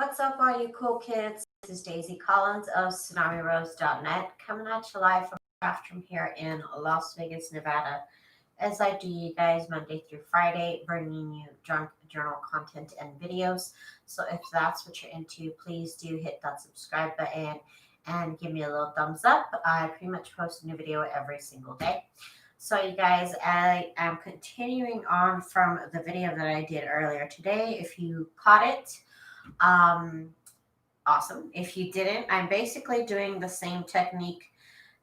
What's up, all you cool kids? This is Daisy Collins of TsunamiRose.net coming at you live from the craft room here in Las Vegas, Nevada. As I do you guys Monday through Friday, bringing you junk journal content and videos. So if that's what you're into, please do hit that subscribe button and give me a little thumbs up. I pretty much post a new video every single day. So you guys, I am continuing on from the video that I did earlier today. If you caught it, awesome. If you didn't, I'm basically doing the same technique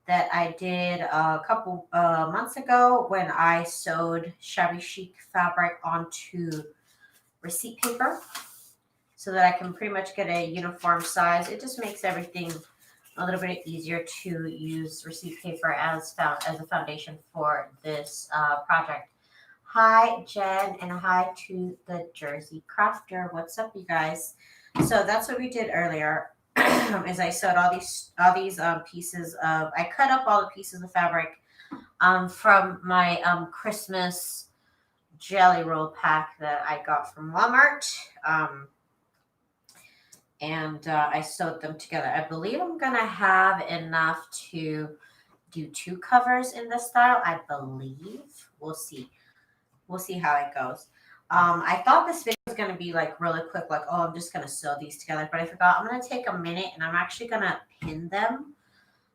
that I did a couple months ago when I sewed shabby chic fabric onto receipt paper so that I can pretty much get a uniform size. It just makes everything a little bit easier to use receipt paper as a foundation for this project. Hi, Jen, and hi to the Jersey Crafter. What's up, you guys? So that's what we did earlier. Is I sewed all these pieces of. I cut up all the pieces of fabric from my Christmas jelly roll pack that I got from Walmart. And I sewed them together. I believe I'm gonna have enough to do 2 covers in this style. I believe. We'll see. We'll see how it goes. I thought this video was going to be like really quick, like, oh, I'm just going to sew these together. But I forgot I'm going to take a minute and I'm actually going to pin them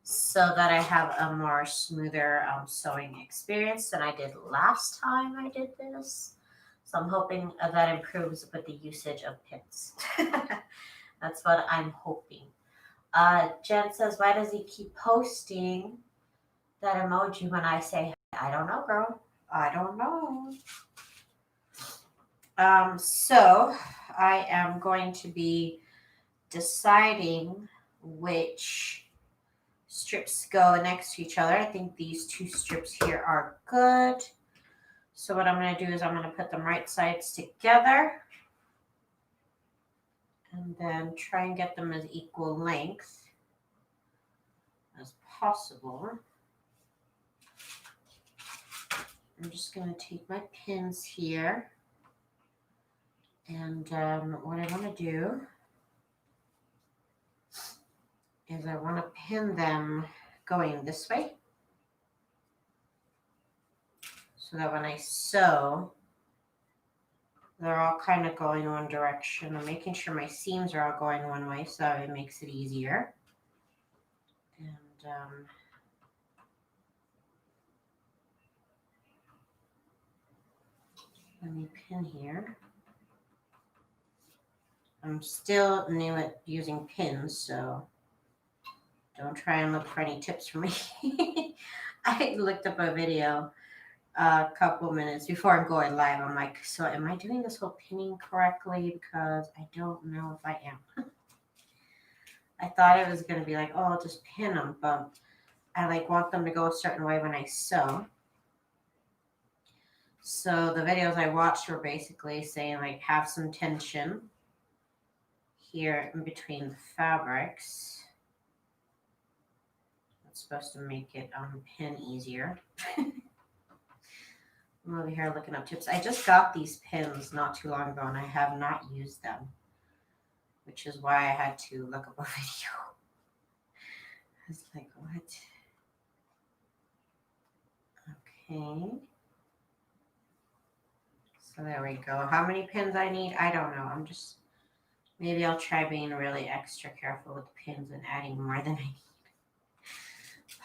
so that I have a more smoother sewing experience than I did last time I did this. So I'm hoping that improves with the usage of pins. That's what I'm hoping. Jen says, why does he keep posting that emoji when I say, I don't know, girl. I don't know. So I am going to be deciding which strips go next to each other. I think these 2 strips here are good. So what I'm going to do is I'm going to put them right sides together and then try and get them as equal length as possible. I'm just going to take my pins here, and what I want to do is I want to pin them going this way so that when I sew, they're all kind of going one direction. I'm making sure my seams are all going one way so it makes it easier. And let me pin here. I'm still new at using pins, so don't try and look for any tips from me. I looked up a video a couple minutes before I'm going live. I'm like, so am I doing this whole pinning correctly? Because I don't know if I am. I thought it was going to be like, oh, I'll just pin them, but I like want them to go a certain way when I sew. So the videos I watched were basically saying like have some tension here in between the fabrics. That's supposed to make it pin easier. I'm over here looking up tips. I just got these pins not too long ago and I have not used them, which is why I had to look up a video. I was like, what? Okay. So there we go. How many pins I need? I don't know. Maybe I'll try being really extra careful with pins and adding more than I need.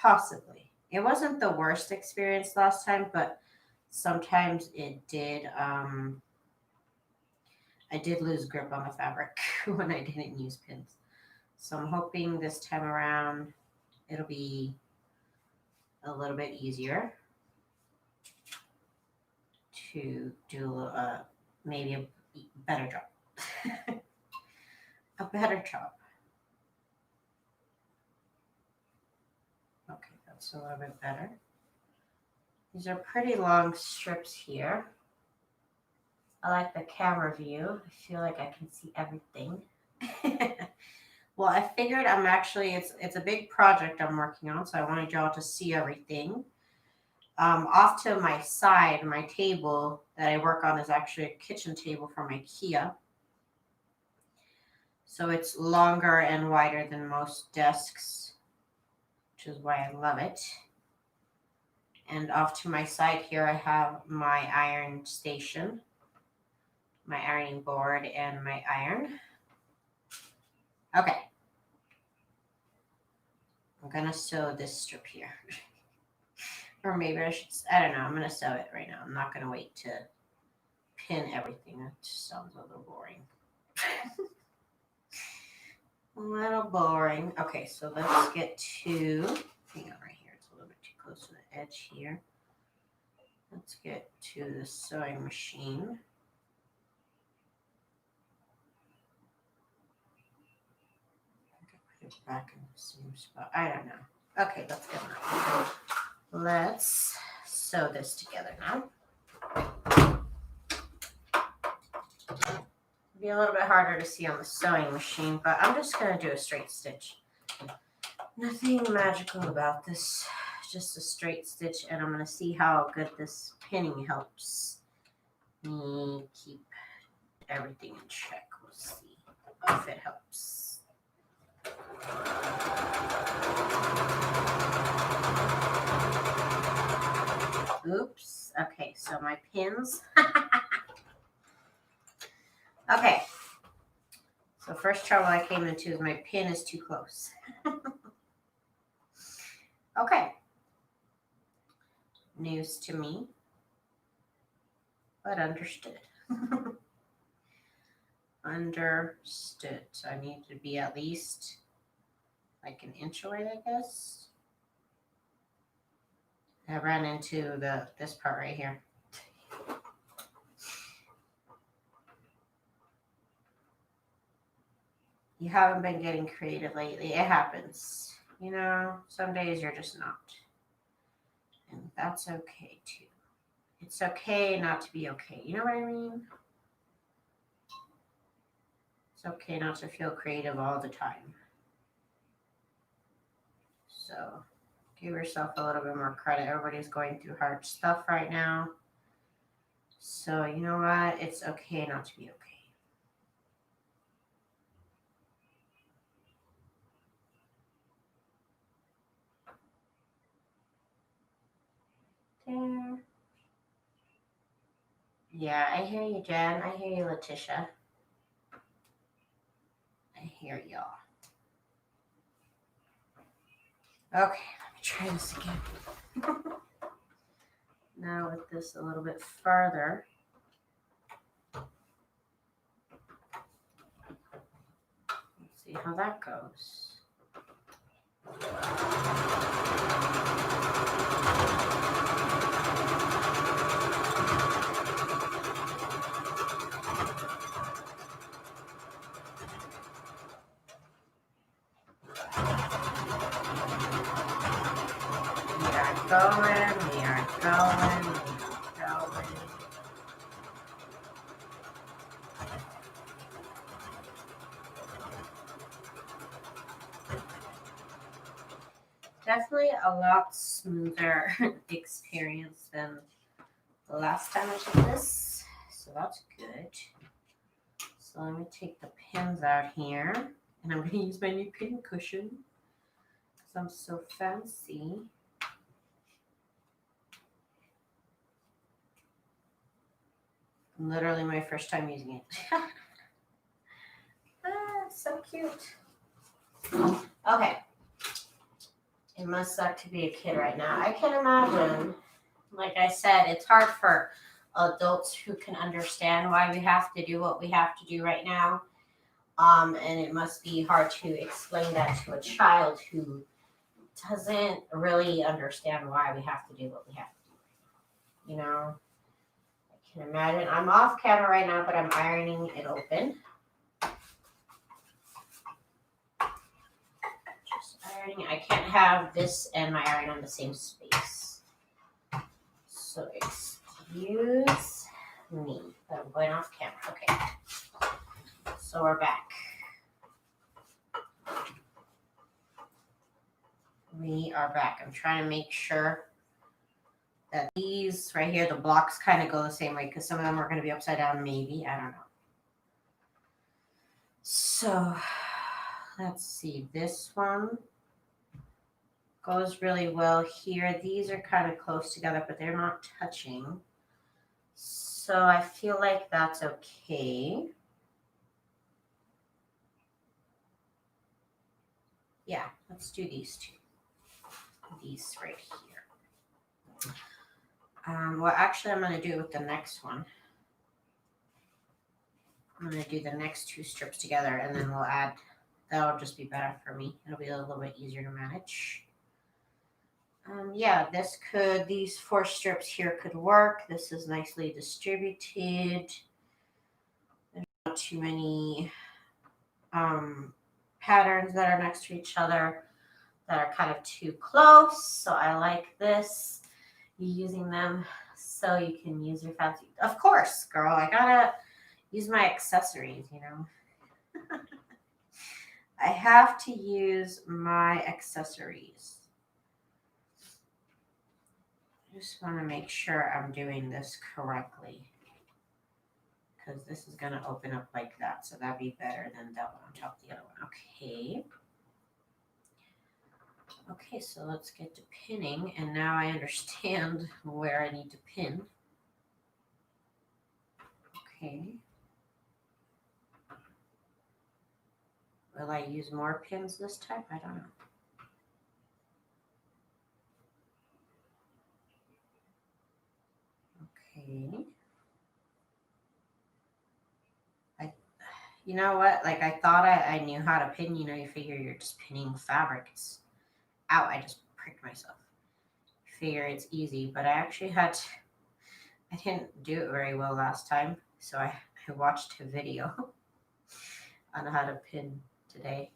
Possibly. It wasn't the worst experience last time, but sometimes it did. I did lose grip on the fabric when I didn't use pins. So I'm hoping this time around it'll be a little bit easier to do maybe a better job. A better job. Okay, that's a little bit better. These are pretty long strips here. I like the camera view. I feel like I can see everything. Well, I figured it's a big project I'm working on, so I wanted y'all to see everything. Off to my side, my table that I work on is actually a kitchen table from IKEA. So it's longer and wider than most desks, which is why I love it. And off to my side here, I have my iron station, my ironing board, and my iron. Okay. I'm going to sew this strip here. Or maybe I should, I don't know. I'm going to sew it right now. I'm not going to wait to pin everything. That just sounds a little boring. A little boring. Okay, so let's get to, hang on right here. It's a little bit too close to the edge here. Let's get to the sewing machine. Put it back in the same spot. I don't know. Okay, let's go now. Let's sew this together now. It'll be a little bit harder to see on the sewing machine, but I'm just going to do a straight stitch. Nothing magical about this, just a straight stitch, and I'm going to see how good this pinning helps me keep everything in check. We'll see if it helps. Oops. Okay, so my pins. Okay. So first trouble I came into is my pin is too close. Okay. News to me, but understood. Understood. So I need to be at least like an inch away, I guess. I ran into this part right here. You haven't been getting creative lately. It happens. You know, some days you're just not. And that's okay too. It's okay not to be okay. You know what I mean? It's okay not to feel creative all the time. So give yourself a little bit more credit. Everybody's going through hard stuff right now. So you know what? It's okay not to be okay. There. Yeah, I hear you, Jen. I hear you, Letitia. I hear y'all. Okay, let me try this again. Now with this a little bit farther. Let's see how that goes. We are going. Definitely a lot smoother experience than the last time I did this, so that's good. So let me take the pins out here, and I'm going to use my new pin cushion because I'm so fancy. Literally my first time using it. So cute. Okay. It must suck to be a kid right now. I can imagine. Like I said, it's hard for adults who can understand why we have to do what we have to do right now. And it must be hard to explain that to a child who doesn't really understand why we have to do what we have to do. You know? I can imagine. I'm off camera right now, but I'm ironing it open. Ironing. I can't have this and my iron on the same space. So excuse me. I'm going off camera. Okay. So we're back. We are back. I'm trying to make sure that these right here, the blocks kind of go the same way because some of them are going to be upside down maybe. I don't know. So let's see, this one goes really well here. These are kind of close together, but they're not touching. So I feel like that's okay. Yeah, let's do these two. These right here. Well, actually, I'm going to do it with the next one. I'm going to do the next two strips together, and then we'll add, that'll just be better for me. It'll be a little bit easier to manage. Yeah, these 4 strips here could work. This is nicely distributed. There's not too many patterns that are next to each other that are kind of too close. So I like this. You're using them so you can use your fancy. Of course, girl, I gotta use my accessories, you know. I have to use my accessories. I just want to make sure I'm doing this correctly, because this is going to open up like that, so that'd be better than that one on top of the other one. Okay. Okay, so let's get to pinning, and now I understand where I need to pin. Okay. Will I use more pins this time? I don't know. Okay. You know what? Like, I thought I knew how to pin. You know, you figure you're just pinning fabric. It's, ow, I just pricked myself. Figure it's easy, but I actually I didn't do it very well last time. So I watched a video on how to pin today,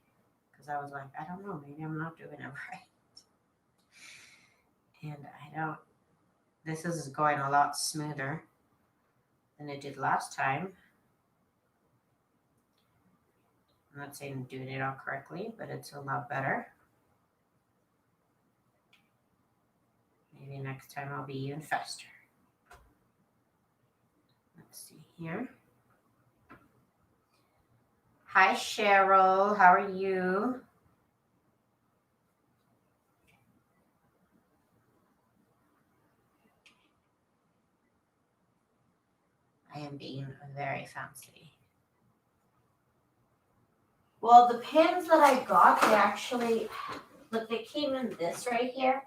because I was like, I don't know, maybe I'm not doing it right. And this is going a lot smoother than it did last time. I'm not saying I'm doing it all correctly, but it's a lot better. Maybe next time I'll be even faster. Let's see here. Hi, Cheryl. How are you? I am being very fancy. Well, the pins that I got, they actually, look, they came in this right here.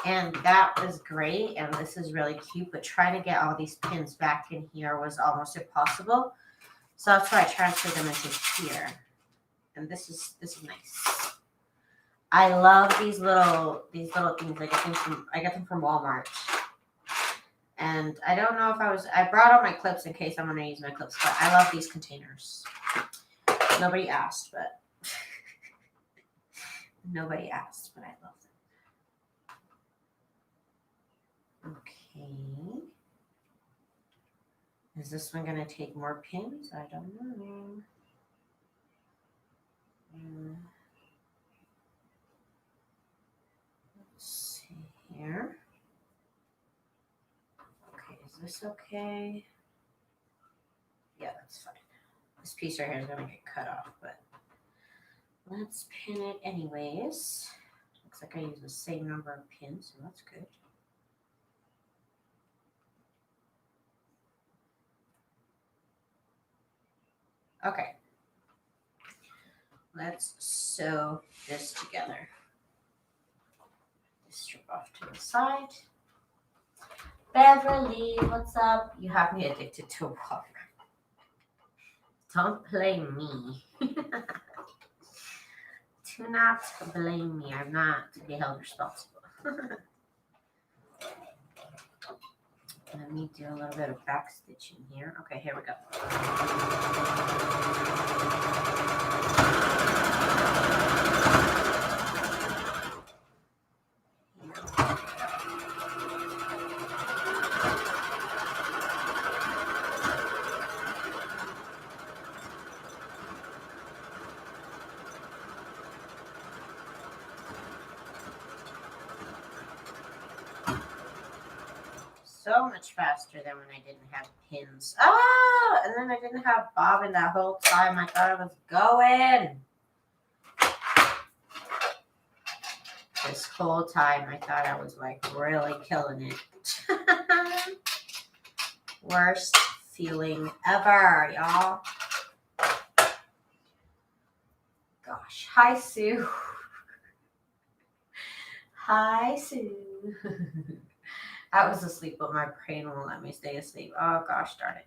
And that was great. And this is really cute. But trying to get all these pins back in here was almost impossible. So that's why I transferred them into here. And this is nice. I love these little things. I get them from Walmart. And I don't know if I brought out my clips in case I'm going to use my clips, but I love these containers. Nobody asked, but nobody asked, but I love them. Okay. Is this one going to take more pins? I don't know. Let's see here. Okay, is this okay? Yeah, that's fine. This piece right here is going to get cut off, but let's pin it anyways. Looks like I use the same number of pins, so that's good. Okay. Let's sew this together. Strip off to the side. Beverly, what's up? You have me addicted to water. Don't blame me. Do not blame me. I'm not to be held responsible. Let me do a little bit of back stitching here. Okay, here we go. So much faster than when I didn't have pins. Ah, and then I didn't have bobbin that whole time. I thought I was going. This whole time I thought I was like really killing it. Worst feeling ever, y'all. Gosh. Hi, Sue. Hi, Sue. I was asleep, but my brain won't let me stay asleep. Oh, gosh darn it.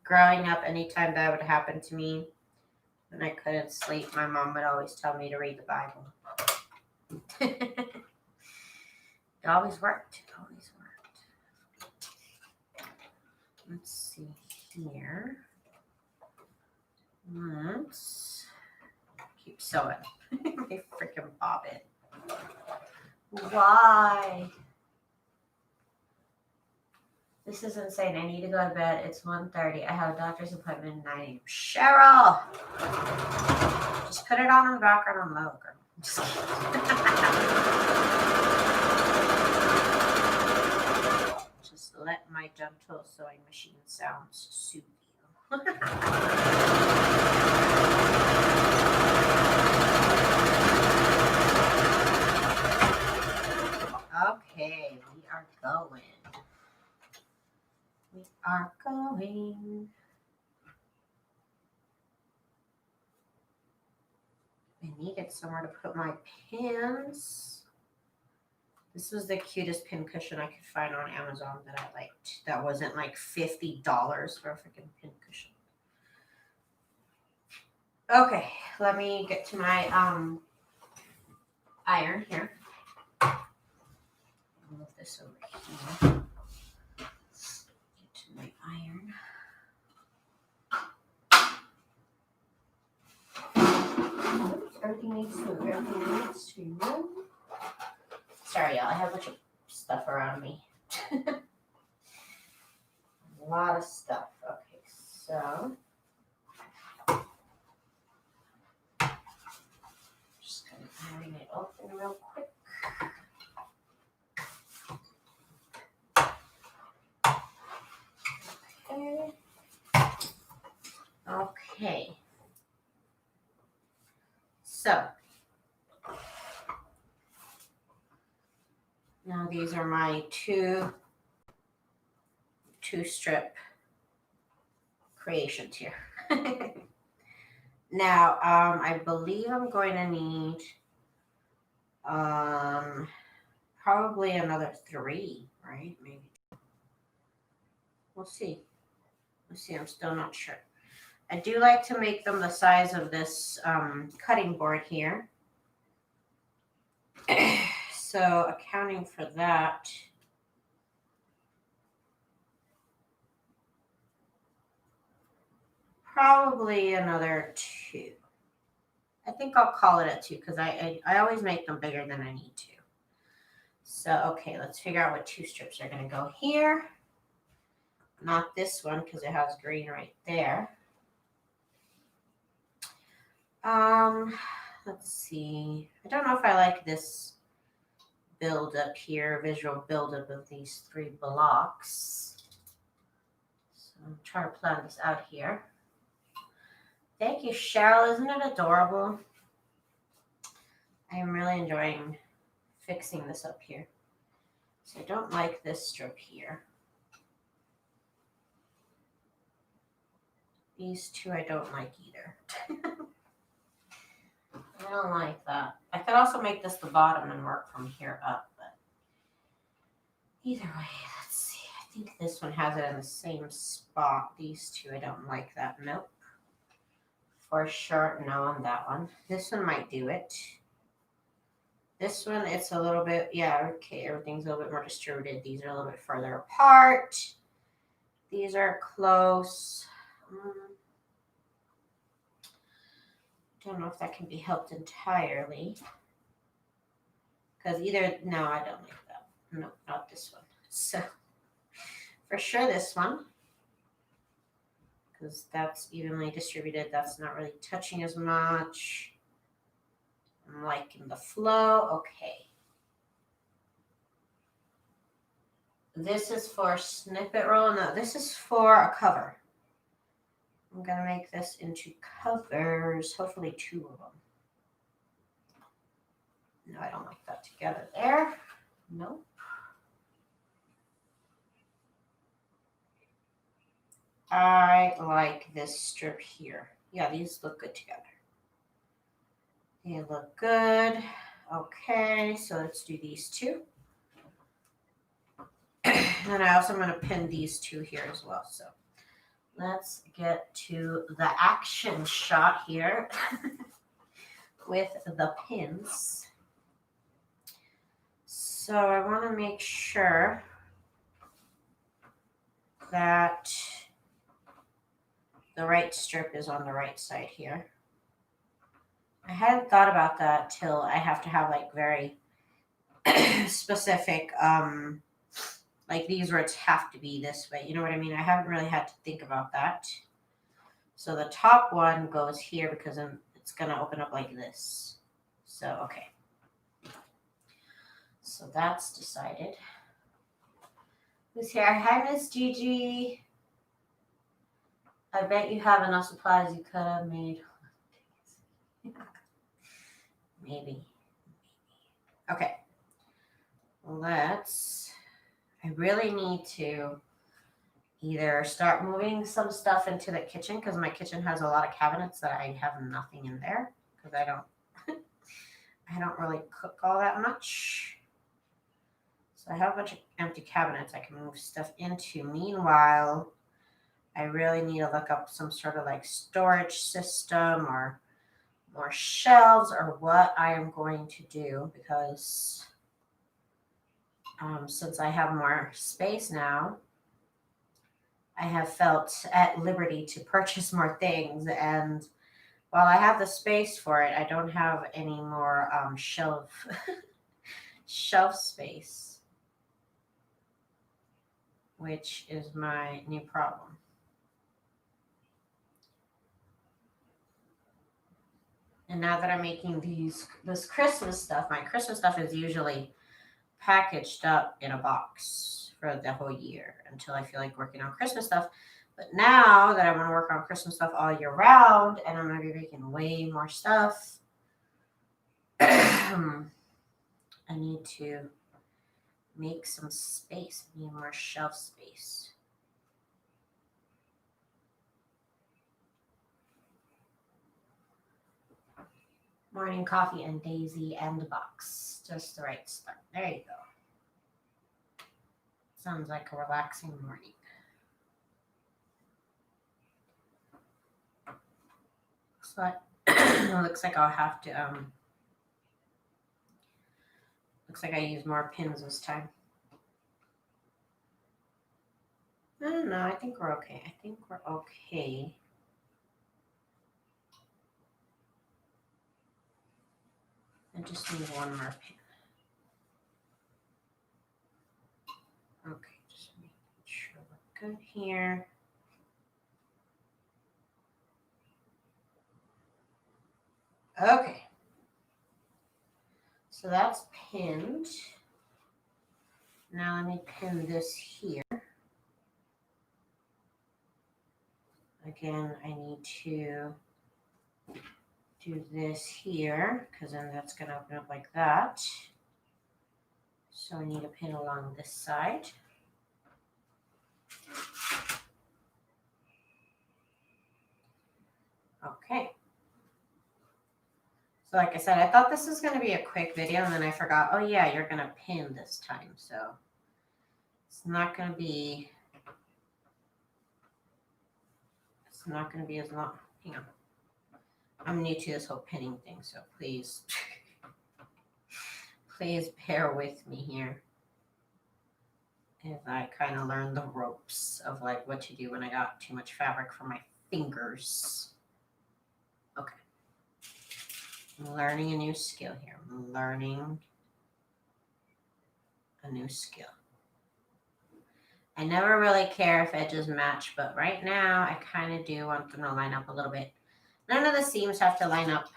Growing up, anytime that would happen to me, when I couldn't sleep, my mom would always tell me to read the Bible. It always worked. It always worked. Let's see here. Let's keep sewing. My freaking bobbin. Why? This is insane. I need to go to bed. It's 1:30. I have a doctor's appointment at 9 a.m. Cheryl! Just put it on in the background on low, girl. Just Just let my gentle sewing machine sounds soothe you. Okay, we are going. We are going. I needed somewhere to put my pins. This was the cutest pin cushion I could find on Amazon that I liked. That wasn't like $50 for a freaking pin cushion. Okay, let me get to my iron here. Move this over here. Get to my iron. Oops, everything needs to move. Everything needs to move. Sorry, y'all. I have a bunch of stuff around me. A lot of stuff. Okay, so just gonna iron it open real quick. Okay. Okay. So now these are my two strip creations here. Now, I believe I'm going to need probably another 3, right? Maybe. We'll see. Let's see. I'm still not sure. I do like to make them the size of this cutting board here. So accounting for that, probably another 2. I think I'll call it at 2 because I always make them bigger than I need to. So, okay, let's figure out what 2 strips are going to go here. Not this one because it has green right there. Let's see. I don't know if I like this build up here, visual build up of these 3 blocks. So I'm trying to plan this out here. Thank you, Cheryl. Isn't it adorable? I am really enjoying fixing this up here. So I don't like this strip here. These 2 I don't like either. I don't like that. I could also make this the bottom and work from here up, but either way, let's see. I think this one has it in the same spot. These 2, I don't like that. Nope. For sure, no on that one. This one might do it. This one, it's a little bit, yeah, okay, everything's a little bit more distributed. These are a little bit further apart. These are close. Don't know if that can be helped entirely. Because either, no, I don't like that. No, not this one. So, for sure this one. Because that's evenly distributed. That's not really touching as much. I'm liking the flow. Okay. This is for snippet roll. No, this is for a cover. I'm going to make this into covers, hopefully 2 of them. No, I don't like that together there. Nope. I like this strip here. Yeah, these look good together. They look good. Okay, so let's do these 2. And I also am going to pin these 2 here as well. So let's get to the action shot here with the pins. So I want to make sure that the right strip is on the right side here. I hadn't thought about that till I have to have like very specific, like these words have to be this way. You know what I mean? I haven't really had to think about that. So the top one goes here because it's going to open up like this. So, okay. So that's decided. Who's here? Hi, Miss Gigi. I bet you have enough supplies you could have made. Maybe. Okay. I really need to either start moving some stuff into the kitchen because my kitchen has a lot of cabinets that I have nothing in there because I don't really cook all that much. So I have a bunch of empty cabinets I can move stuff into. Meanwhile, I really need to look up some sort of like storage system or more shelves or what I am going to do because since I have more space now, I have felt at liberty to purchase more things. And while I have the space for it, I don't have any more shelf space, which is my new problem. And now that I'm making this Christmas stuff, my Christmas stuff is usually packaged up in a box for the whole year until I feel like working on Christmas stuff. But now that I want to work on Christmas stuff all year round and I'm going to be making way more stuff, I need to make some space. I need more shelf space. Morning coffee and Daisy and box. Just the right start. There you go. Sounds like a relaxing morning. So looks like I'll have to looks like I use more pins this time. I don't know. I think we're okay. I just need one more pin. Okay, just making sure we're good here. Okay. So that's pinned. Now let me pin this here. Again, I need to do this here because then that's going to open up like that. So I need a pin along this side. Okay. So like I said, I thought this was going to be a quick video and then I forgot, oh yeah, you're going to pin this time. So it's not going to be as long. Hang on. I'm new to this whole pinning thing, so please, please bear with me here as I kind of learn the ropes of like what to do when I got too much fabric for my fingers. Okay. I'm learning a new skill here. I'm learning a new skill. I never really care if edges match, but right now I kind of do want them to line up a little bit. None of the seams have to line up.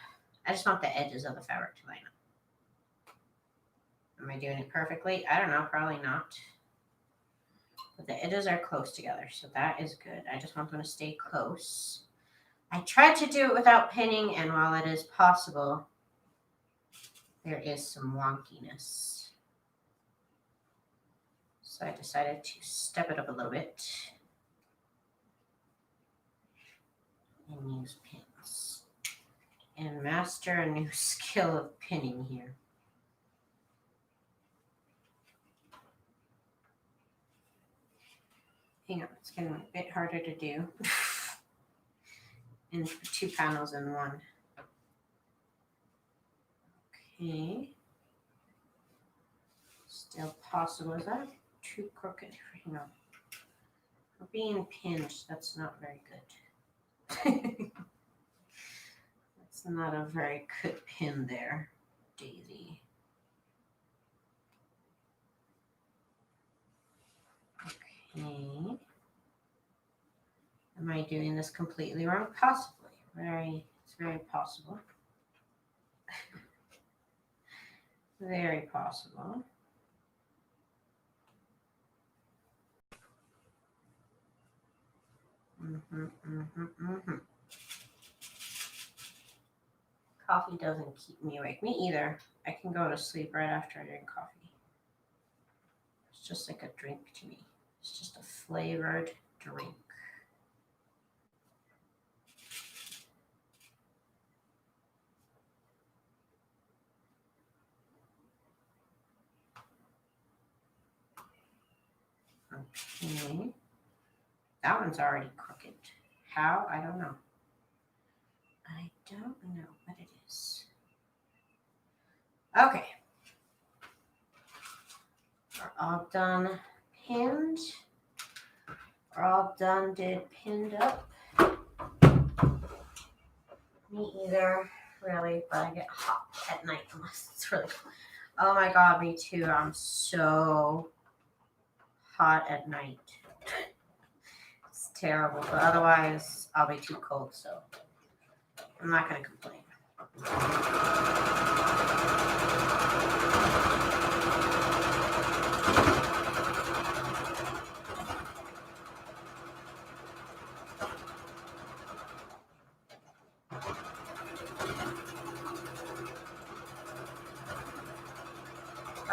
I just want the edges of the fabric to line up. Am I doing it perfectly? I don't know, probably not. But the edges are close together, so that is good. I just want them to stay close. I tried to do it without pinning, and while it is possible, there is some wonkiness. So I decided to step it up a little bit and use pins and master a new skill of pinning here. Hang on, it's getting a bit harder to do. And 2 panels in one. Okay. Still possible. Is that too crooked? Hang on. For being pinned, that's not very good. That's not a very good pin there, Daisy. Okay. Am I doing this completely wrong? Possibly. It's very possible. Very possible. Coffee doesn't keep me awake. Me either. I can go to sleep right after I drink coffee. It's just like a drink to me. It's just a flavored drink. Okay. That one's already crooked. How? I don't know. I don't know what it is. Okay. We're all done pinned. We're all done pinned up. Me either, really, but I get hot at night unless it's really cold. Oh my god, me too. I'm so hot at night. It's terrible, but otherwise I'll be too cold, so I'm not going to complain.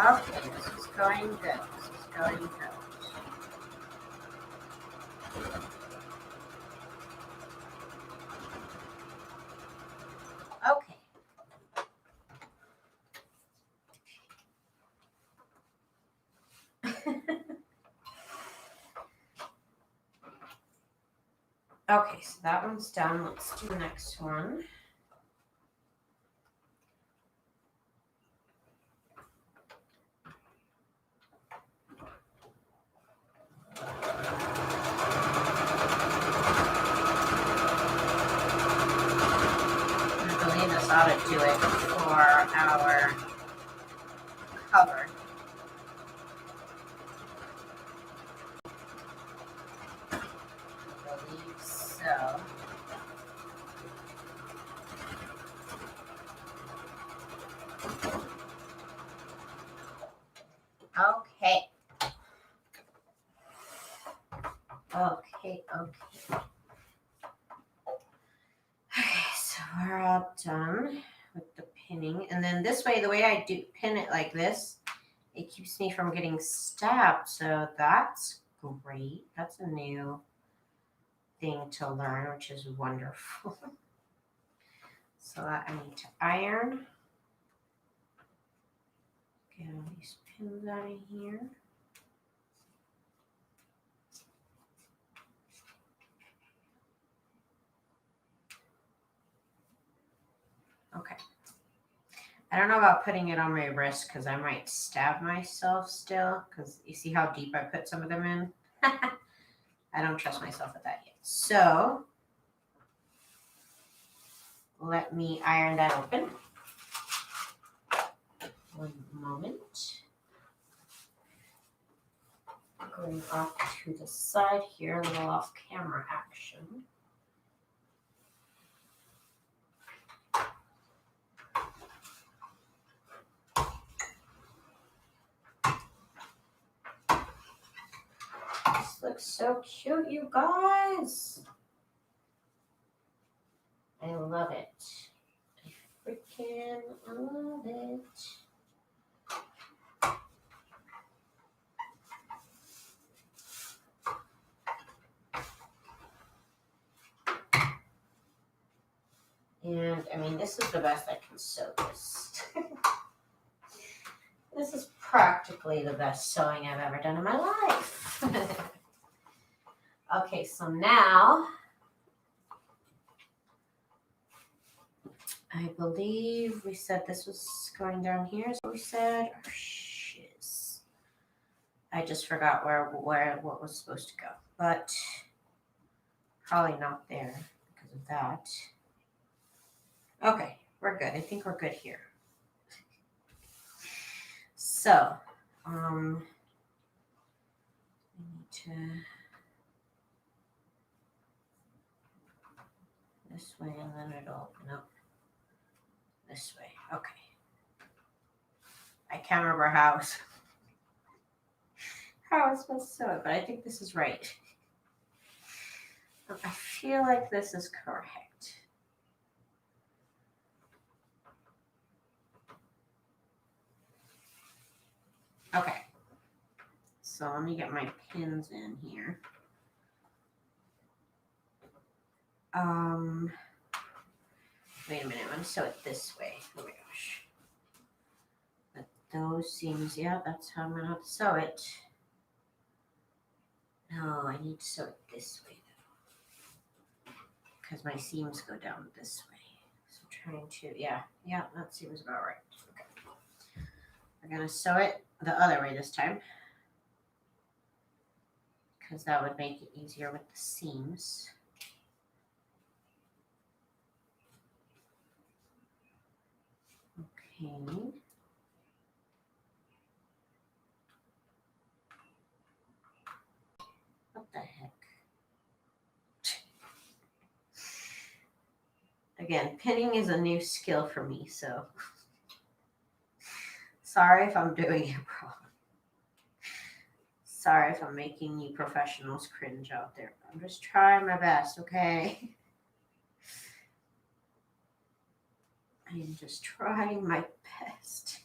Okay, this is going good. This is going good. Okay. Okay, so that one's done. Let's do the next one. Ought to do it for our cover. I believe so. Okay. Okay. So we're all done with the pinning. And then this way, the way I do pin it like this, it keeps me from getting stabbed. So that's great. That's a new thing to learn, which is wonderful. So that I need to iron. Get all these pins out of here. Okay. I don't know about putting it on my wrist because I might stab myself still because you see how deep I put some of them in? I don't trust myself with that yet. So let me iron that open. One moment. Going off to the side here, a little off camera action. This looks so cute, you guys. I love it. I freaking love it. And I mean, this is the best I can sew this. This is practically the best sewing I've ever done in my life. Okay, so now I believe we said this was going down here, is what we said. Oh, shiz. I just forgot what was supposed to go, but probably not there because of that. Okay, we're good. I think we're good here. So, we need to this way, and then it'll open up this way. Okay. I can't remember how I was supposed to sew it, but I think this is right. I feel like this is correct. Okay. So let me get my pins in here. Wait a minute, I'm gonna sew it this way. Oh my gosh. But those seams, yeah, that's how I'm gonna have to sew it. No, I need to sew it this way though. Because my seams go down this way. So I'm trying to, yeah, that seems about right. Okay. We're gonna sew it the other way this time. Because that would make it easier with the seams. Okay. What the heck? Again, pinning is a new skill for me, so sorry if I'm doing it wrong. Sorry if I'm making you professionals cringe out there. I'm just trying my best, okay? I am just trying my best.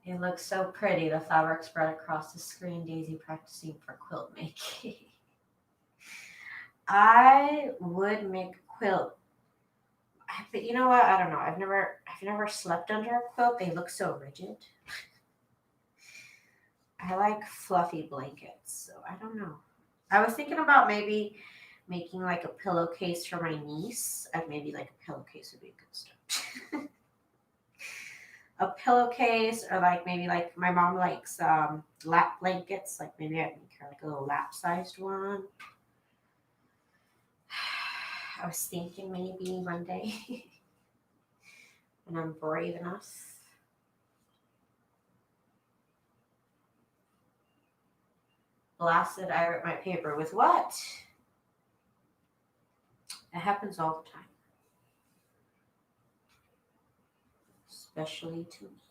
It looks so pretty. The fabric spread across the screen. Daisy practicing for quilt making. I would make a quilt, but you know what? I don't know. I've never slept under a quilt. They look so rigid. I like fluffy blankets, so I don't know. I was thinking about maybe making like a pillowcase for my niece, and maybe like a pillowcase would be good stuff. A pillowcase, or like maybe like my mom likes lap blankets, like maybe I'd make her like a little lap sized one. I was thinking maybe one day when I'm brave enough. Blasted, I ripped my paper with what? It happens all the time. Especially to me.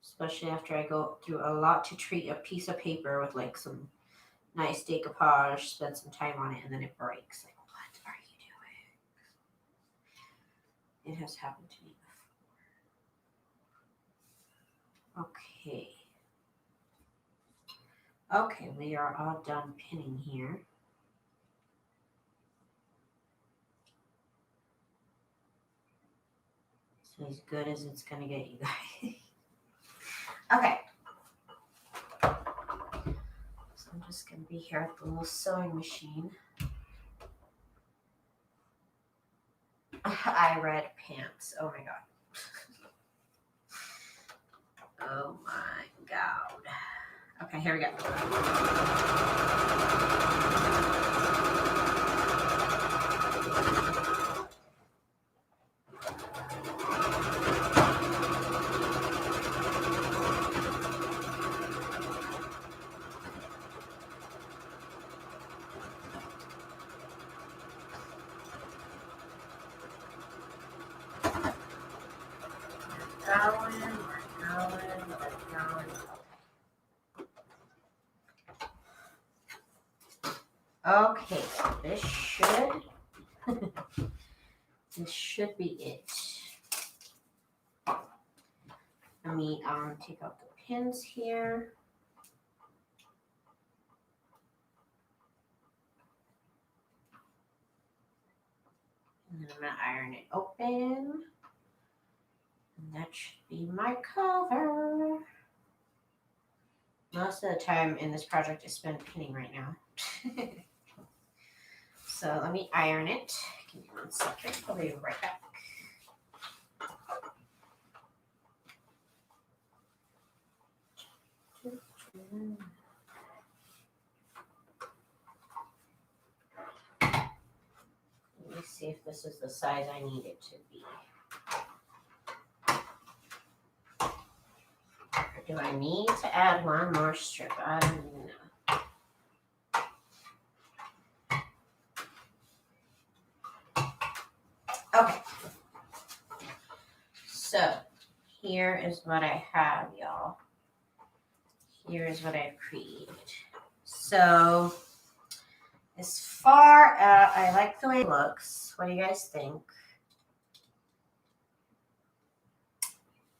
Especially after I go through a lot to treat a piece of paper with like some nice decoupage, spend some time on it, and then it breaks. Like, what are you doing? It has happened to me before. Okay. Okay, we are all done pinning here. So as good as it's gonna get, you guys. Okay. So I'm just gonna be here at the little sewing machine. I read pants. Oh my god. Oh my god. Okay, here we go. going. Okay, so this should be it. Let me take out the pins here. And then I'm going to iron it open. And that should be my cover. Most of the time in this project I spend pinning right now. So let me iron it. Give me 1 second. I'll be right back. Let me see if this is the size I need it to be. Or do I need to add 1 more strip? I don't even know. Okay. So here is what I have, y'all. Here is what I've created. So as far as I like the way it looks, what do you guys think?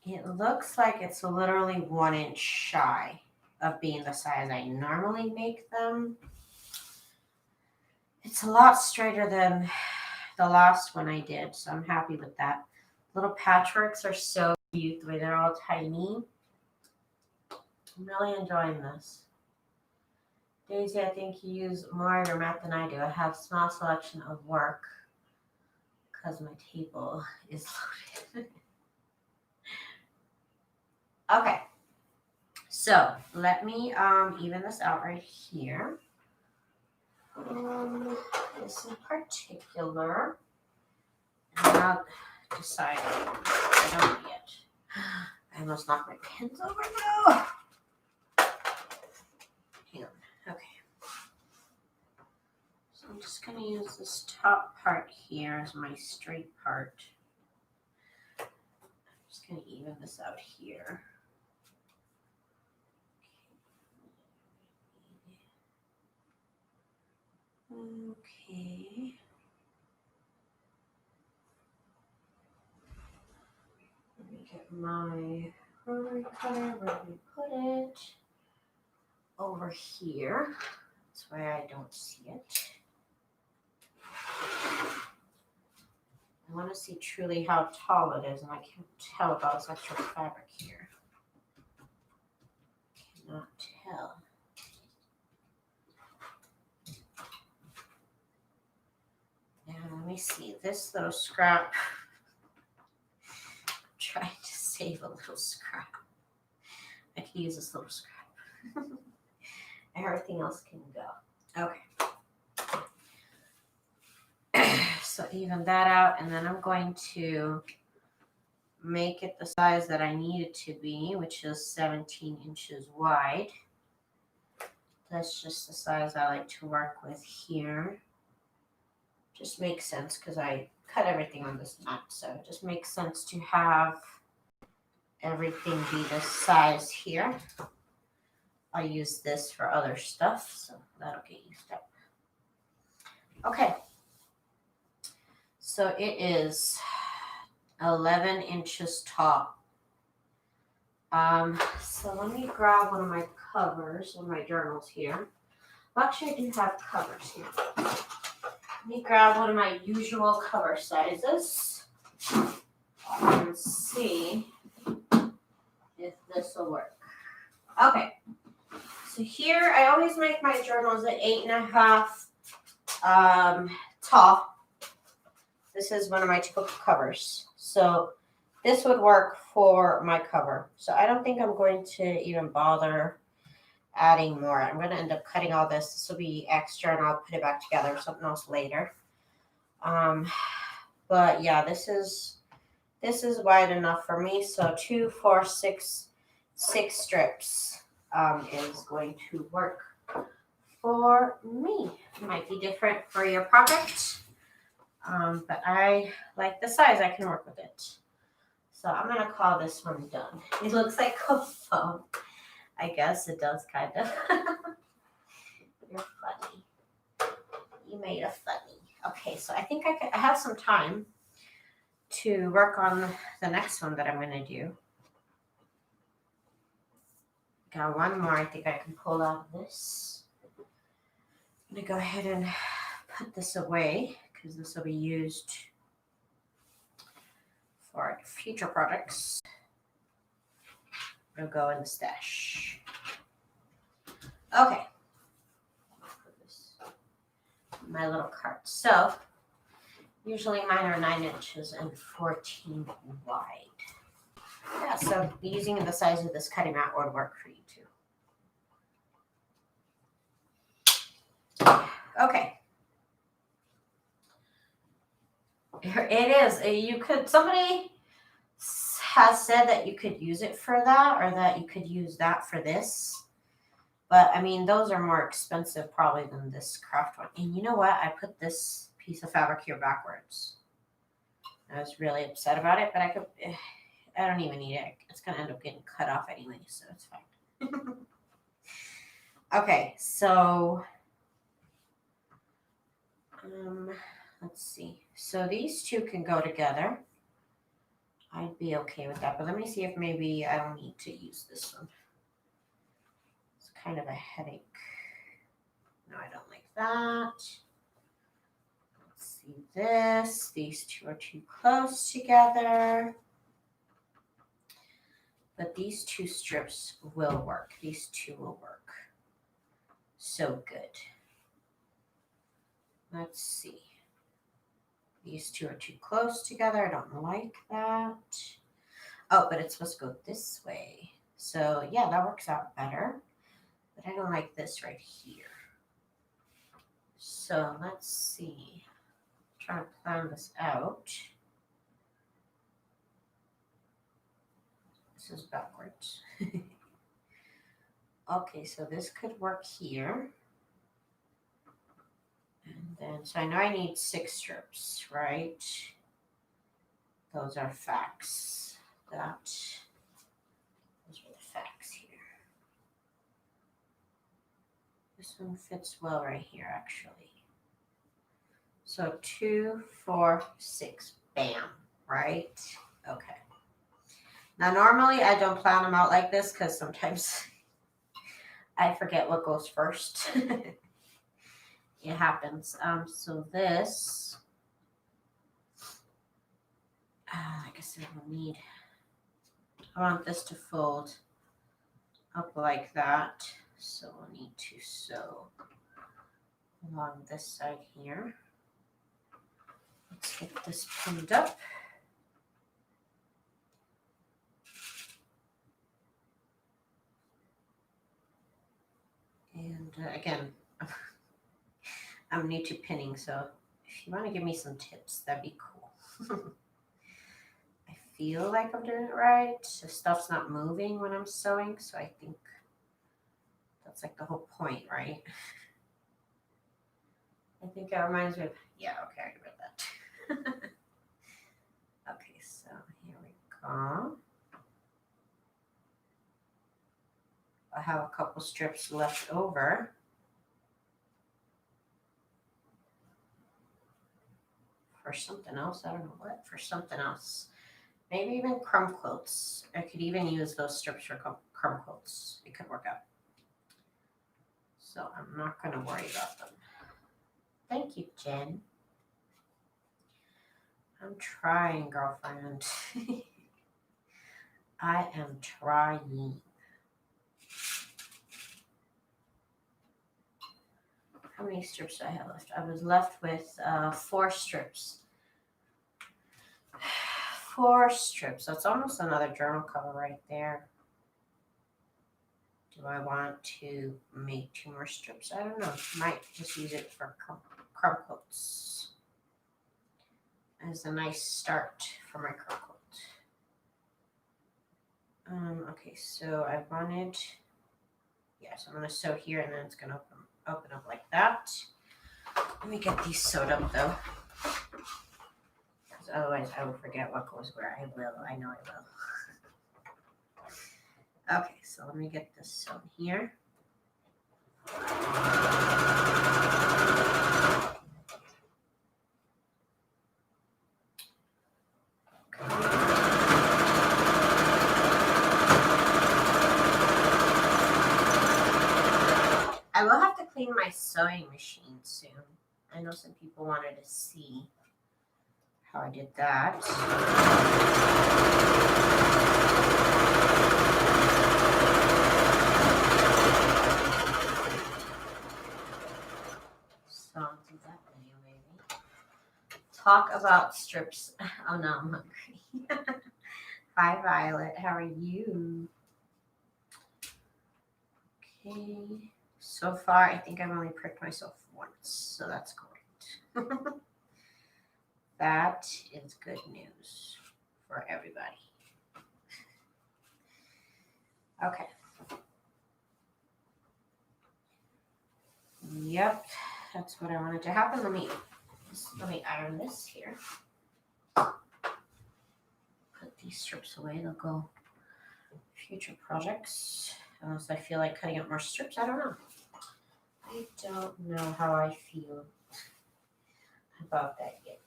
It looks like it's literally 1 inch shy of being the size I normally make them. It's a lot straighter than the last one I did, so I'm happy with that. Little patchworks are so cute, the way they're all tiny. I'm really enjoying this. Daisy, I think you use more of your mat than I do. I have a small selection of work because my table is loaded. Okay, so let me even this out right here. This in particular, and I'll decide. I don't know yet. I almost knocked my pins over now. Hang on. Okay. So I'm just going to use this top part here as my straight part. I'm just going to even this out here. Okay. Let me get my rotary cutter where we put it. Over here. That's where I don't see it. I want to see truly how tall it is, and I can't tell about this extra fabric here. Cannot tell. Now let me see this little scrap. I'm trying to save a little scrap. I can use this little scrap. Everything else can go. Okay. So even that out, and then I'm going to make it the size that I need it to be, which is 17 inches wide. That's just the size I like to work with here. Just makes sense because I cut everything on this mat, so it just makes sense to have everything be this size here. I use this for other stuff, so that'll get used up. Okay. So it is 11 inches tall. So let me grab one of my covers, one of my journals here. Well, actually, I do have covers here. Let me grab one of my usual cover sizes and see if this will work. Okay. So here, I always make my journals at 8.5 tall. This is one of my typical covers. So this would work for my cover. So I don't think I'm going to even bother adding more. I'm going to end up cutting all this. This will be extra, and I'll put it back together with something else later. But yeah, this is wide enough for me. So 2, 4, 6 strips is going to work for me. It might be different for your project, but I like the size. I can work with it. So I'm going to call this one done. It looks like a phone. I guess it does kind of. You're funny. You made a funny. Okay, so I think I have some time to work on the next one that I'm going to do. Got one more I think I can pull out of this. I'm going to go ahead and put this away because this will be used for future products. It'll go in the stash. Okay. My little cart. So usually mine are 9 inches and 14 wide. Yeah, so using the size of this cutting mat would work for you too. Okay. It is. You could, somebody has said that you could use it for that or that you could use that for this. But I mean, those are more expensive probably than this craft one. And you know what? I put this piece of fabric here backwards. I was really upset about it, but I don't even need it. It's going to end up getting cut off anyway, so it's fine. Okay, so let's see. So these two can go together. I'd be okay with that, but let me see if maybe I don't need to use this one. It's kind of a headache. No, I don't like that. Let's see this. These two are too close together. But these two strips will work. These two will work. So good. Let's see. These two are too close together. I don't like that. Oh, but it's supposed to go this way. So yeah, that works out better. But I don't like this right here. So let's see. I'm trying to plan this out. This is backwards. Okay, so this could work here. And then, so I know I need 6 strips, right? Those are facts. Those are the facts here. This one fits well right here, actually. So 2, 4, 6, bam, right? Okay. Now, normally I don't plan them out like this because sometimes I forget what goes first. It happens. So this, like I said, I want this to fold up like that. So we'll need to sew along this side here. Let's get this pinned up. And again, I'm new to pinning, so if you want to give me some tips, that'd be cool. I feel like I'm doing it right. The stuff's not moving when I'm sewing, so I think that's like the whole point, right? I think it reminds me of, yeah, okay, I read that. Okay, so here we go. I have a couple strips left over. For something else, I don't know what, for something else. Maybe even crumb quilts. I could even use those strips for crumb quilts. It could work out. So I'm not going to worry about them. Thank you, Jen. I'm trying, girlfriend. I am trying. How many strips do I have left? I was left with 4 strips. 4 strips. That's almost another journal cover right there. Do I want to make 2 more strips? I don't know. Might just use it for crumb quilts as a nice start for my crumb quilt. Okay, so I wanted, yes, I'm going to sew here and then it's going to open up like that. Let me get these sewed up though, because because otherwise I will forget what goes where. I will. I know I will. Okay, so let me get this sewn here. I will have to clean my sewing machine soon. I know some people wanted to see how I did that. So I'll do that video maybe. Talk about strips. Oh no, I'm hungry. Hi Violet, how are you? Okay. So far, I think I've only pricked myself once, so that's great. That is good news for everybody. Okay. Yep, that's what I wanted to happen. Let me iron this here. Put these strips away. They'll go future projects. Unless I feel like cutting up more strips. I don't know. I don't know how I feel about that yet.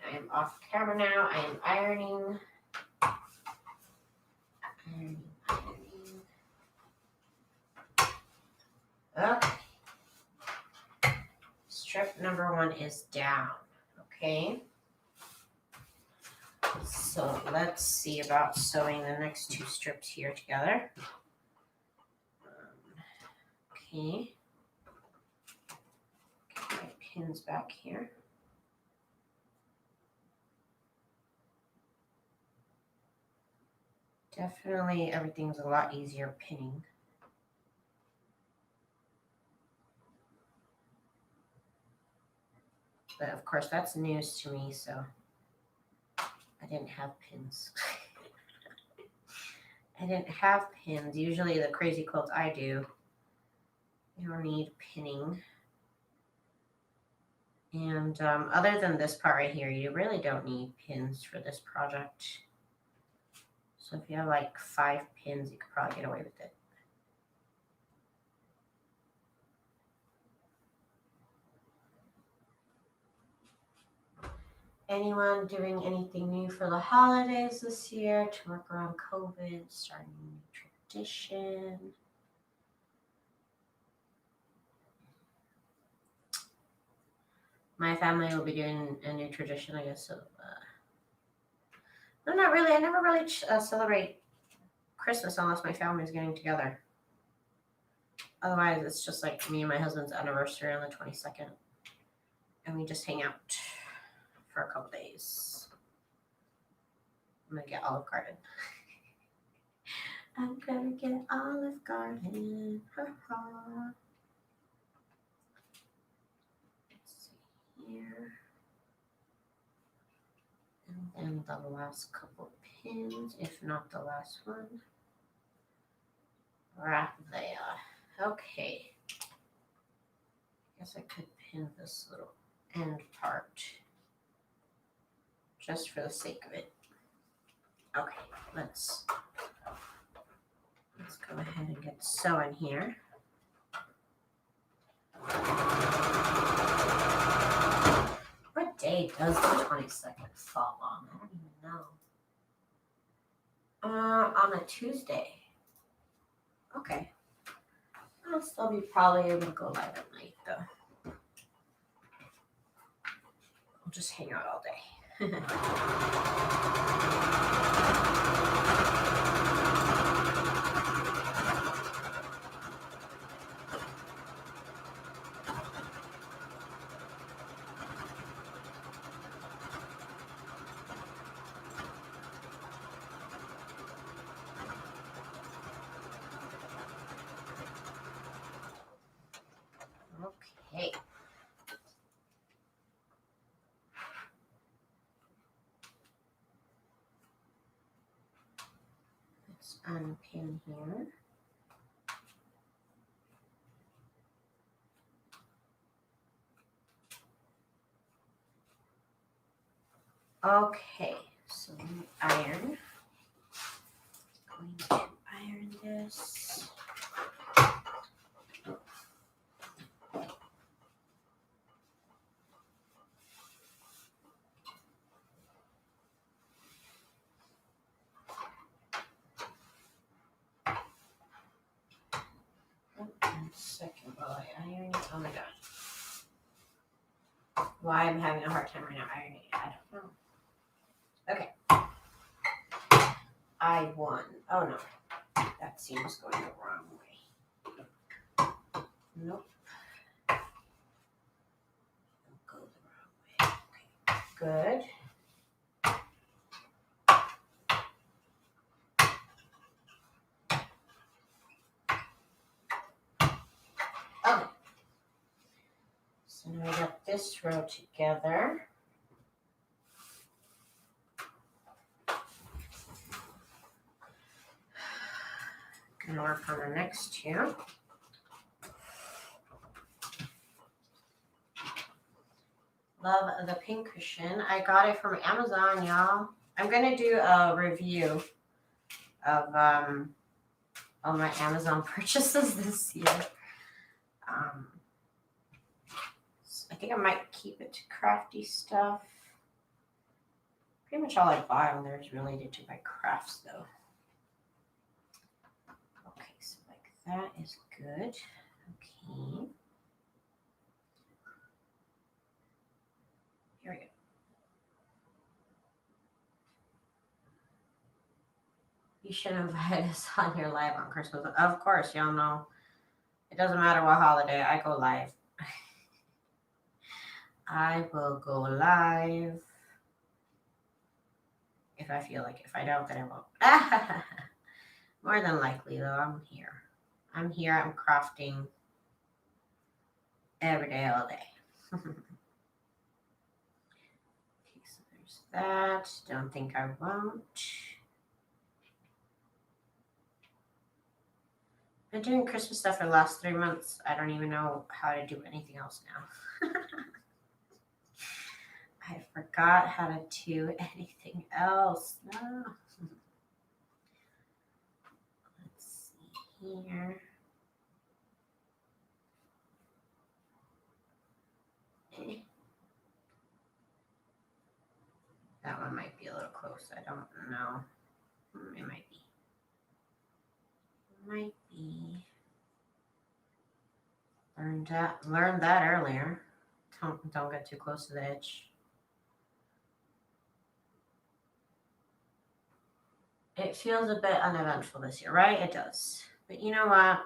I am off camera now. I am ironing. Okay. Strip number 1 is down. Okay. So let's see about sewing the next 2 strips here together. Okay. Get my pins back here. Definitely everything's a lot easier pinning. But of course that's news to me, so I didn't have pins. I didn't have pins. Usually the crazy quilts I do, you don't need pinning. And other than this part right here, you really don't need pins for this project. So if you have like 5 pins, you could probably get away with it. Anyone doing anything new for the holidays this year to work around COVID, starting a new tradition? My family will be doing a new tradition, I guess. So, no, not really. I never really celebrate Christmas unless my family is getting together. Otherwise, it's just like me and my husband's anniversary on the 22nd. And we just hang out for a couple days. I'm going to get Olive Garden. I'm going to get Olive Garden. Let's see here. And then the last couple pins, if not the last one. Right there. Okay. Guess I could pin this little end part just for the sake of it. Okay, let's go ahead and get sewing here. What day does the 22nd fall on? I don't even know. On a Tuesday. Okay. I'll still be probably able to go live at night though. I'll just hang out all day. Okay. Let's unpin here. Okay, so let me iron. I'm going to iron this. One second while I iron it. Oh my god. Why I'm having a hard time right now ironing it, I don't know. Okay. I won. Oh no. That seems going the wrong way. Nope. Go the wrong way. Okay. Good. Okay. So now we got this row together. Gonna work on the next two. Love the pink cushion. I got it from Amazon, y'all. I'm gonna do a review of all my Amazon purchases this year. So I think I might keep it to crafty stuff. Pretty much all I buy on there is related to my crafts, though. Okay, so like that is good. Okay. Here we go. You should invite us on your live on Christmas. Of course, y'all know. It doesn't matter what holiday, I go live. I will go live if I feel like it. If I don't, then I won't. More than likely, though, I'm here. I'm here. I'm crafting every day, all day. Okay, so there's that. Don't think I won't. I've been doing Christmas stuff for the last 3 months. I don't even know how to do anything else now. I forgot how to do anything else. No. Let's see here. That one might be a little close. I don't know. It might be. Might be. Learned that earlier. Don't get too close to the edge. It feels a bit uneventful this year, right? It does. But you know what?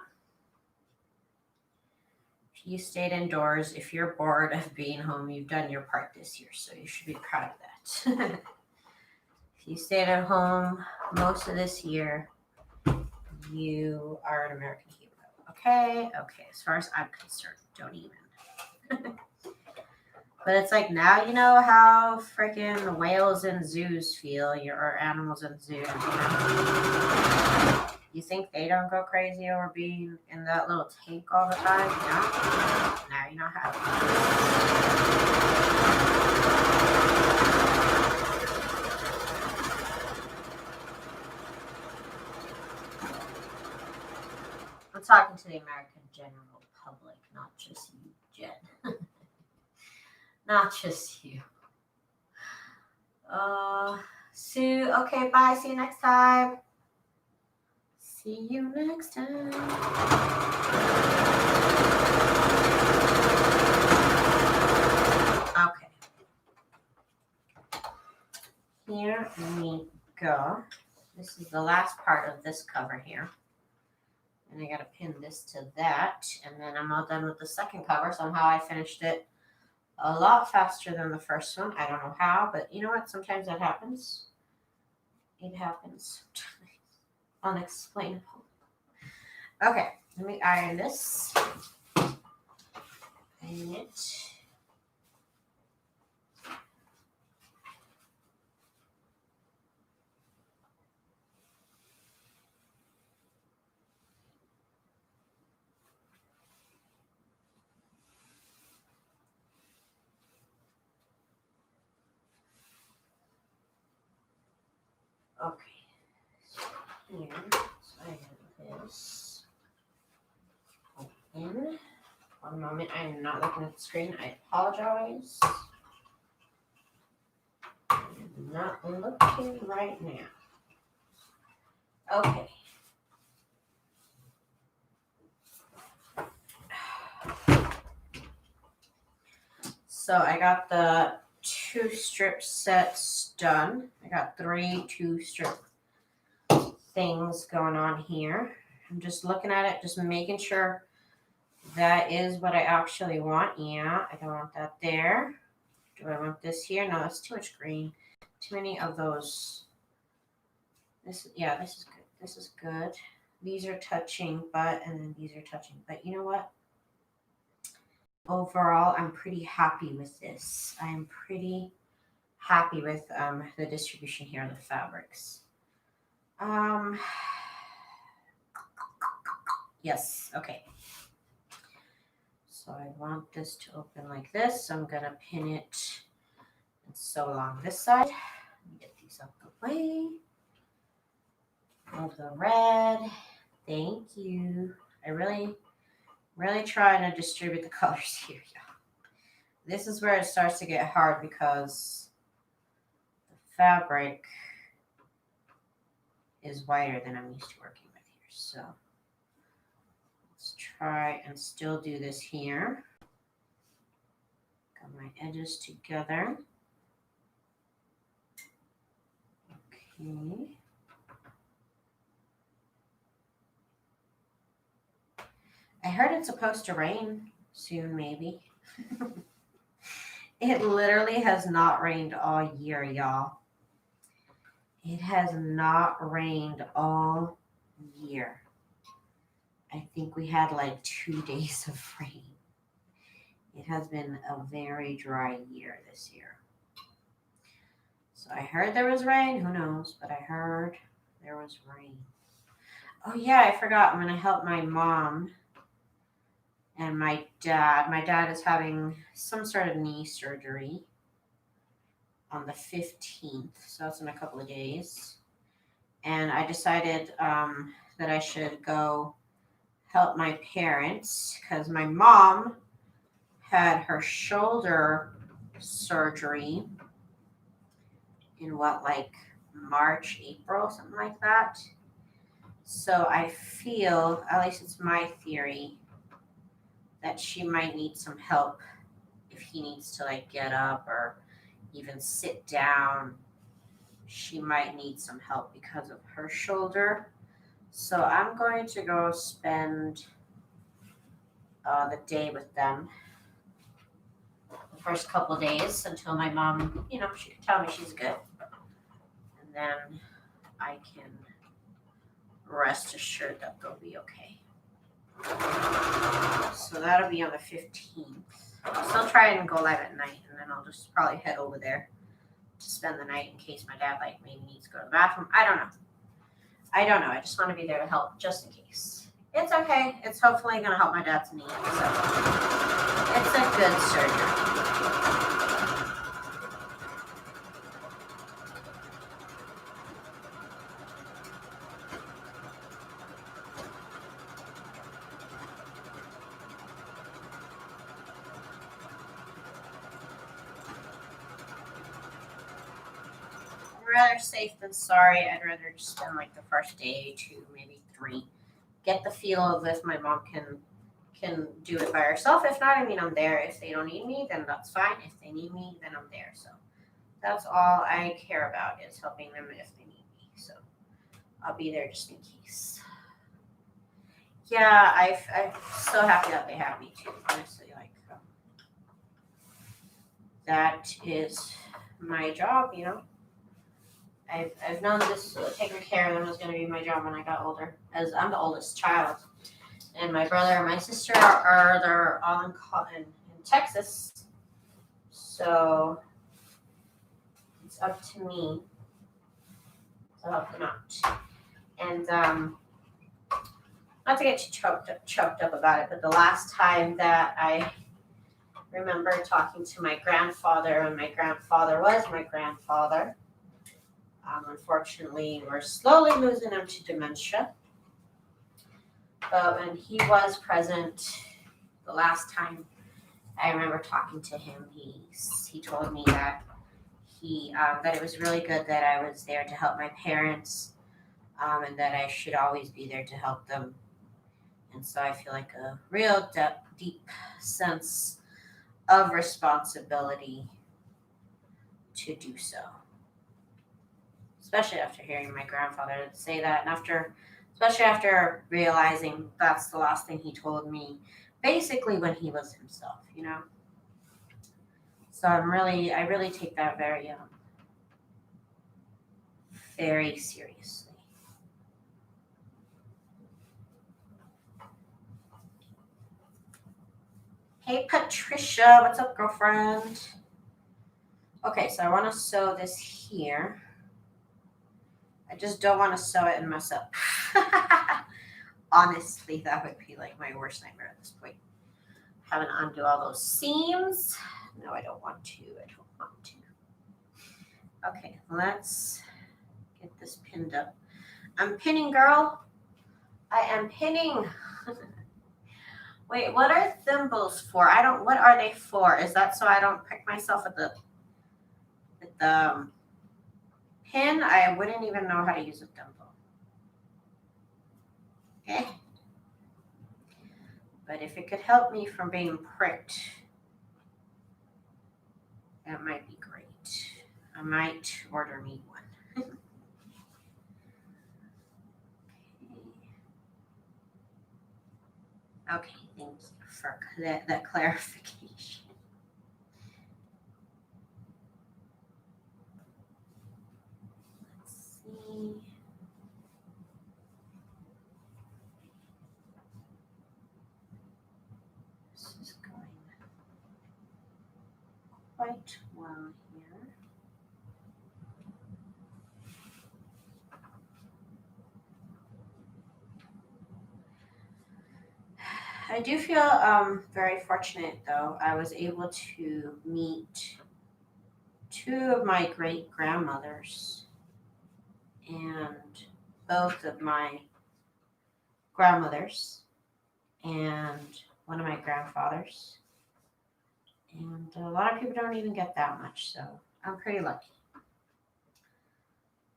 If you stayed indoors, if you're bored of being home, you've done your part this year, so you should be proud of that. If you stayed at home most of this year, you are an American hero. Okay? Okay, as far as I'm concerned, don't even. But it's like now you know how freaking whales in zoos feel, or animals in zoos. You think they don't go crazy over being in that little tank all the time? No? Now you know how. I'm talking to the American general public, not just you, Jen. Not just you. Sue, okay, bye. See you next time. See you next time. Okay. Here we go. This is the last part of this cover here. And I got to pin this to that. And then I'm all done with the second cover. Somehow I finished it a lot faster than the first one. I don't know how, but you know what? Sometimes that happens. It happens. Unexplainable. Okay, let me iron this. Iron it. Okay. So here, so I have this open. One moment, I'm not looking at the screen. I apologize. I'm not looking right now. Okay. So I got the 2-strip sets done. I got 3 2-strip things going on here. I'm just looking at it, just making sure that is what I actually want. Yeah, I don't want that there. Do I want this here? No, that's too much green. Too many of those. This, yeah, this is good. This is good. These are touching, and then these are touching. But you know what? Overall, I'm pretty happy with this. I am pretty happy with the distribution here of the fabrics. Yes, okay. So I want this to open like this. So I'm gonna pin it and sew along this side. Let me get these out the way. Of the red. Thank you. I really try to distribute the colors here, y'all. This is where it starts to get hard because the fabric is wider than I'm used to working with here. So let's try and still do this here. Got my edges together. Okay. I heard it's supposed to rain soon, maybe. It literally has not rained all year, y'all. It has not rained all year. I think we had like 2 days of rain. It has been a very dry year this year. So I heard there was rain. Who knows? But I heard there was rain. Oh, yeah, I forgot. I'm going to help my mom and my dad. My dad is having some sort of knee surgery on the 15th. So that's in a couple of days. And I decided that I should go help my parents because my mom had her shoulder surgery in March, April, something like that. So I feel, at least it's my theory, that she might need some help if he needs to get up or even sit down. She might need some help because of her shoulder. So I'm going to go spend the day with them. The first couple of days until my mom, she can tell me she's good. And then I can rest assured that they'll be okay. So that'll be on the 15th. I'll still try and go live at night, and then I'll just probably head over there to spend the night in case my dad maybe needs to go to the bathroom. I don't know. I just want to be there to help just in case. It's okay. It's hopefully going to help my dad's knee. So it's a good surgery. Rather safe than sorry. I'd rather just spend the first day, 2, maybe 3, get the feel of if my mom can do it by herself. If not, I'm there. If they don't need me, then that's fine. If they need me, then I'm there. So that's all I care about is helping them if they need me. So I'll be there just in case. Yeah, I'm so happy that they have me too. Honestly, that is my job. I've known this taking care of them was going to be my job when I got older, as I'm the oldest child, and my brother and my sister they're all in Texas, so it's up to me to help them out. And not to get too choked up about it, but the last time that I remember talking to my grandfather, and my grandfather was my grandfather. Unfortunately, we're slowly losing him to dementia. But when he was present, the last time I remember talking to him, he told me that that it was really good that I was there to help my parents, and that I should always be there to help them. And so I feel like a real deep sense of responsibility to do so, especially after hearing my grandfather say that, and especially after realizing that's the last thing he told me, basically when he was himself, you know. So I really take that very seriously. Hey Patricia, what's up, girlfriend? Okay, so I want to sew this here. I just don't want to sew it and mess up. Honestly, that would be like my worst nightmare at this point. Having to undo all those seams. No, I don't want to. I don't want to. Okay, let's get this pinned up. I'm pinning, girl. I am pinning. Wait, what are thimbles for? What are they for? Is that so I don't prick myself at the pin? I wouldn't even know how to use a thimble. Okay. But if it could help me from being pricked, that might be great. I might order me one. Okay, thank you for that clarification. Let's see. This is going quite well here. I do feel very fortunate, though. I was able to meet two of my great grandmothers and both of my grandmothers and one of my grandfathers. And a lot of people don't even get that much, so I'm pretty lucky.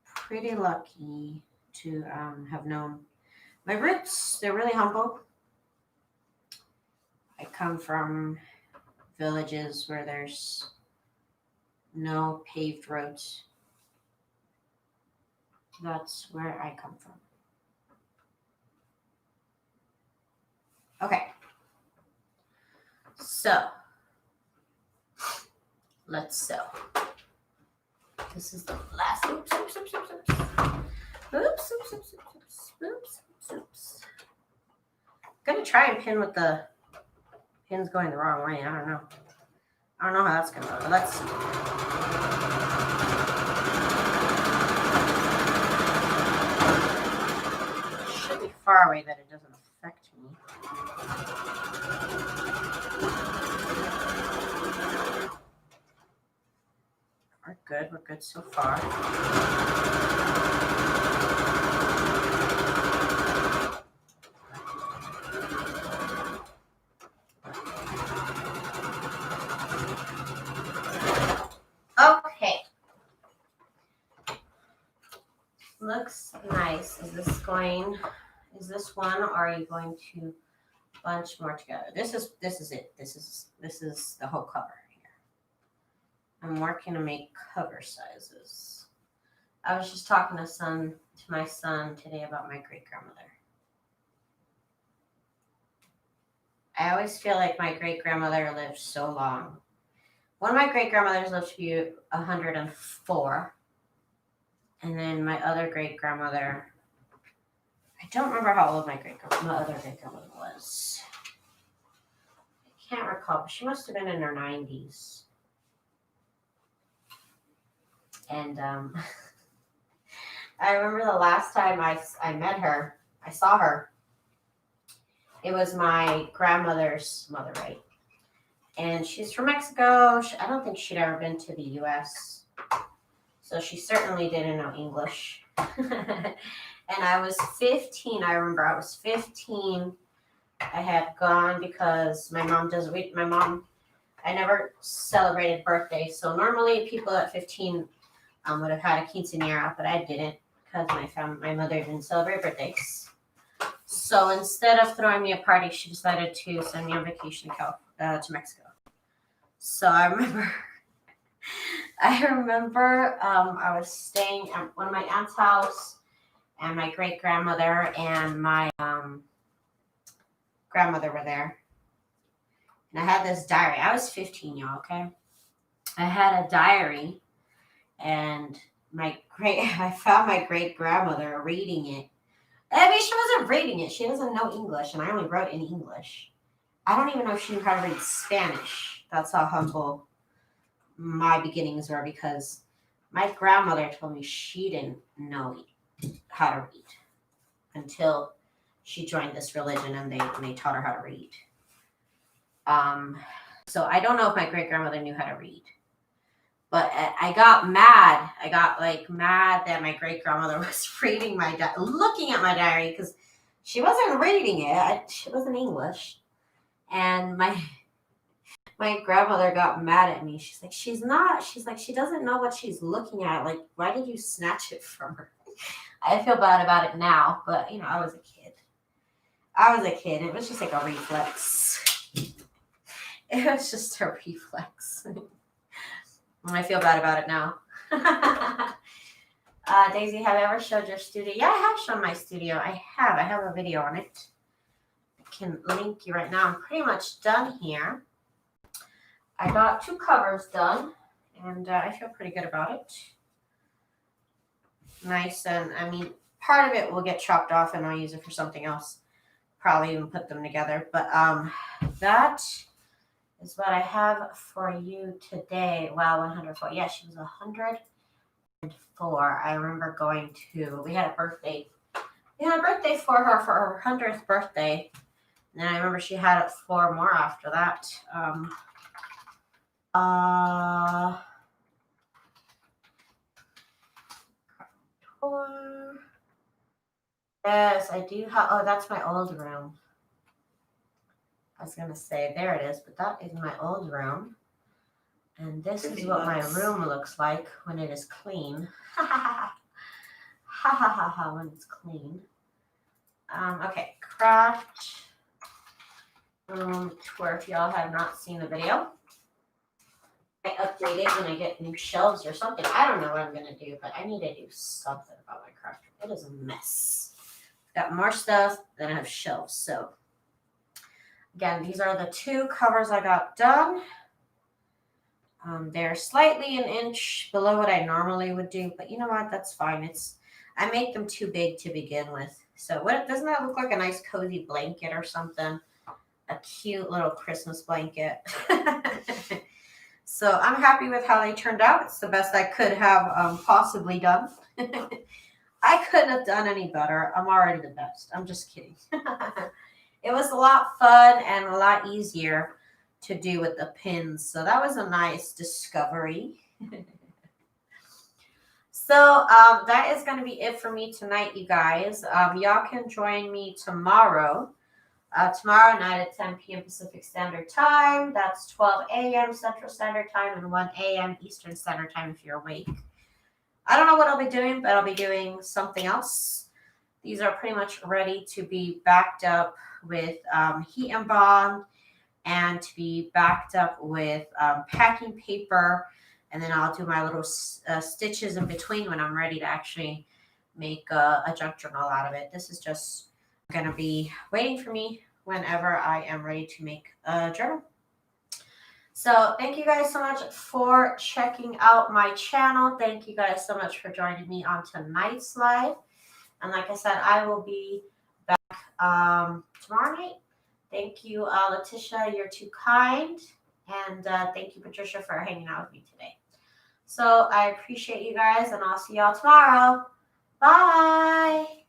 Pretty lucky to have known my roots. They're really humble. I come from villages where there's no paved roads. That's where I come from. Okay. So, let's sew. This is the last. Oops, oops, oops, oops, oops. Oops, oops, oops, oops, oops, oops. I'm gonna try and pin with the pin's going the wrong way. I don't know. I don't know how that's gonna go, but let's see. It should be far away that it doesn't affect me. We're good so far. Okay. Looks nice. Is this one, or are you going to bunch more together? This is it. This is the whole cover here. I'm working to make cover sizes. I was just talking to my son today about my great grandmother. I always feel like my great grandmother lived so long. One of my great grandmothers lived to be 104. And then my other great grandmother, I don't remember how old my other great grandmother was. I can't recall, but she must have been in her 90s. And I remember the last time I met her, I saw her. It was my grandmother's mother, right? And she's from Mexico. I don't think she'd ever been to the U.S. So she certainly didn't know English. And I was 15. I remember I was 15. I had gone because my mom doesn't read. My mom, I never celebrated birthdays. So normally people at 15 would have had a quinceañera, but I didn't because my mother didn't celebrate birthdays. So instead of throwing me a party, she decided to send me on vacation to Mexico. So I remember I was staying at one of my aunt's house, and my great grandmother and my grandmother were there. And I had this diary. I was 15, y'all, okay? I had a diary, and I found my great grandmother reading it. I mean, she wasn't reading it. She doesn't know English, and I only wrote in English. I don't even know if she knew how to read Spanish. That's how humble my beginnings were, because my grandmother told me she didn't know how to read until she joined this religion, and they taught her how to read. So I don't know if my great grandmother knew how to read, but I got mad. I got mad that my great grandmother was reading looking at my diary, because she wasn't reading it. It wasn't English, and my grandmother got mad at me. She's like, she doesn't know what she's looking at. Like, why did you snatch it from her? I feel bad about it now, but I was a kid. It was just like a reflex. It was just a reflex. I feel bad about it now. Daisy, have you ever showed your studio? Yeah, I have shown my studio. I have a video on it. I can link you right now. I'm pretty much done here. I got 2 covers done, and I feel pretty good about it. Nice, and I mean, part of it will get chopped off, and I'll use it for something else. Probably even put them together. But that is what I have for you today. Wow, 104. Yeah, she was 104. I remember we had a birthday. We had a birthday for her 100th birthday. And then I remember she had 4 more after that. Yes, I do have. Oh, that's my old room. I was gonna say there it is, but that is my old room, and this is what my room looks like when it is clean. Ha ha ha ha! When it's clean. Okay, craft room tour. If y'all have not seen the video, I update it when I get new shelves or something. I don't know what I'm gonna do, but I need to do something about my craft room. It is a mess. Got more stuff than I have shelves. So again, these are the 2 covers I got done. They're slightly an inch below what I normally would do, but you know what? That's fine. I make them too big to begin with. So doesn't that look like a nice cozy blanket or something? A cute little Christmas blanket. So I'm happy with how they turned out. It's the best I could have possibly done. I couldn't have done any better. I'm already the best. I'm just kidding. It was a lot fun and a lot easier to do with the pins. So that was a nice discovery. So that is going to be it for me tonight, you guys. Y'all can join me tomorrow. Tomorrow night at 10 p.m. Pacific Standard Time. That's 12 a.m. Central Standard Time and 1 a.m. Eastern Standard Time if you're awake. I don't know what I'll be doing, but I'll be doing something else. These are pretty much ready to be backed up with heat and bond, and to be backed up with packing paper. And then I'll do my little stitches in between when I'm ready to actually make a junk journal out of it. This is just going to be waiting for me whenever I am ready to make a journal. So thank you guys so much for checking out my channel. Thank you guys so much for joining me on tonight's live. And like I said, I will be back tomorrow night. Thank you, Letitia. You're too kind. And thank you, Patricia, for hanging out with me today. So I appreciate you guys, and I'll see y'all tomorrow. Bye.